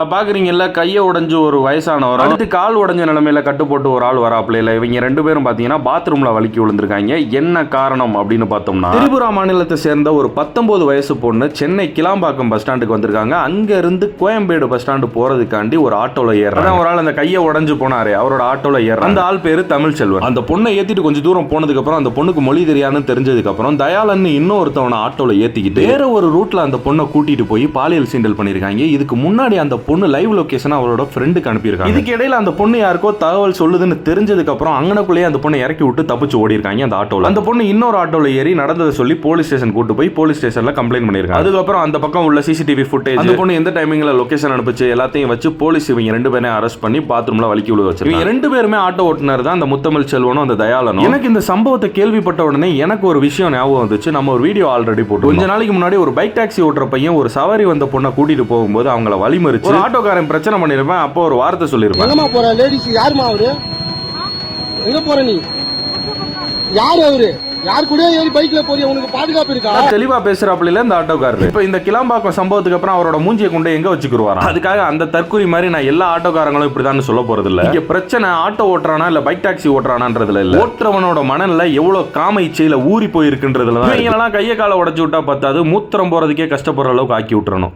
பாக்குறீங்கல்ல, கையை உடைஞ்சு ஒரு வயசானவர் அடுத்து கால் உடைஞ்ச நிலைமையில கட்டு போட்டு ஒரு ஆள் வராப்ல. இவங்க ரெண்டு பேரும் பாத்தீங்கன்னா பாத்ரூம்ல வலிக்கி விழுந்திருக்காங்க. என்ன காரணம் அப்படின்னு பார்த்தோம்னா, திரிபுரா மாநிலத்தை சேர்ந்த ஒரு 19 வயசு பொண்ணு சென்னை கிளாம்பாக்கம் பஸ் ஸ்டாண்டுக்கு வந்திருக்காங்க. அங்க இருந்து கோயம்பேடு பஸ் ஸ்டாண்டு போறதுக்காண்டி ஒரு ஆட்டோல ஏறாங்க. ஒரு ஆள் அந்த கையை உடைஞ்சு போனாரு, அவரோட ஆட்டோல ஏற அந்த ஆள் பேரு தமிழ் செல்வன். அந்த பொண்ணை ஏத்திட்டு கொஞ்சம் தூரம் போனதுக்கு அப்புறம் அந்த பொண்ணுக்கு மொழி தெரியாதுன்னு தெரிஞ்சதுக்கு அப்புறம் தயாளன் இன்னொருத்தவனை ஆட்டோல ஏத்திக்கிட்டு வேற ஒரு ரூட்ல அந்த பொண்ணை கூட்டிட்டு போய் பாலியல் சீண்டல் பண்ணிருக்காங்க. இதுக்கு முன்னாடி அந்த பொண்ணு லைவ் லொகேஷன் அவரோட ஃப்ரெண்டுக்கு அனுப்பியிருக்காங்க. இதுக்கு இடையில அந்த பொண்ணு யாருக்கோ தகவல் சொல்லுதுன்னு தெரிஞ்சதுக்கு அப்புறம் அங்கனக்குள்ளேயே அந்த பொண்ணை இறக்கி விட்டு தப்பிச்சு ஓடி இருக்காங்க அந்த ஆட்டோல. அந்த பொண்ணு இன்னொரு ஆட்டோல ஏறி நடந்ததை சொல்லி போலீஸ் ஸ்டேஷன் கூட்டு போய் போலீஸ் ஸ்டேஷன்ல கம்ப்ளைண்ட் பண்ணிருக்காங்க. அதுக்கப்புறம் அந்த பக்கம் உள்ள சிசிடிவி ஃபுட்டேஜ், அந்த பொண்ணு எந்த டைமிங்ல லொகேஷன் அனுப்பிச்சு எல்லாத்தையும் வச்சு போலீஸ் இவங்க ரெண்டு பேரும் அரெஸ்ட் பண்ணி பாத்ரூம்ல வலிக்கி விழ வச்சிருக்காங்க. இவங்க ரெண்டு பேருமே ஆட்டோ ஓட்டுனர் தான், அந்த முத்தமிழ் செல்வனும் அந்த தயாளனும். எனக்கு இந்த சம்பவத்தை கேள்விப்பட்ட உடனே எனக்கு ஒரு விஷயம் ஞாபகம் வந்துச்சு. நம்ம ஒரு வீடியோ ஆல்ரெடி போட்டு கொஞ்ச நாளைக்கு முன்னாடி ஒரு பைக் டாக்ஸி ஓட்டுற பையன் ஒரு சவாரி வந்த பொண்ணை கூட்டிட்டு போகும்போது அவங்கள வழிமறிச்சு ஆட்டோக்காரன் பிரச்சனை பண்ணிருப்பேன். அப்போ ஒரு வார்த்தை சொல்லிருப்பேன், எங்கம்மா போற லேடிஸ் யாருமா அவரு, எங்க போற நீ, யாரு அவரு, யார் கூட ஏறி பைக்ல போறிய, உனக்கு பாதுகாப்பு இருக்கா? தெளிவா பேசுறாப்ல இந்த ஆட்டோக்காரர். இப்ப இந்த கிளாம்பாக்கம் சம்பவத்துக்கு அப்புறம் அவரோட மூஞ்சியை கொண்டு எங்க வச்சுக்குருவாராம். அதுக்காக அந்த தற்கொலை மாதிரி நான் எல்லா ஆட்டோக்காரங்களும் இப்படிதான் சொல்ல போறது இல்ல. இங்க பிரச்சனை ஆட்டோ ஓட்டுறானா இல்ல பைக் டாக்ஸி ஓட்டுறானான்றதுல இல்ல, ஓட்டுறவனோட மனநிலை எவ்வளவு காம இச்சையில ஊறி போயிருக்குன்றதுல தான். கையை காலை உடைச்சு விட்டா பத்தாது, மூத்திரம் போறதுக்கே கஷ்டப்படுற அளவுக்கு ஆக்கி விட்டுறணும்.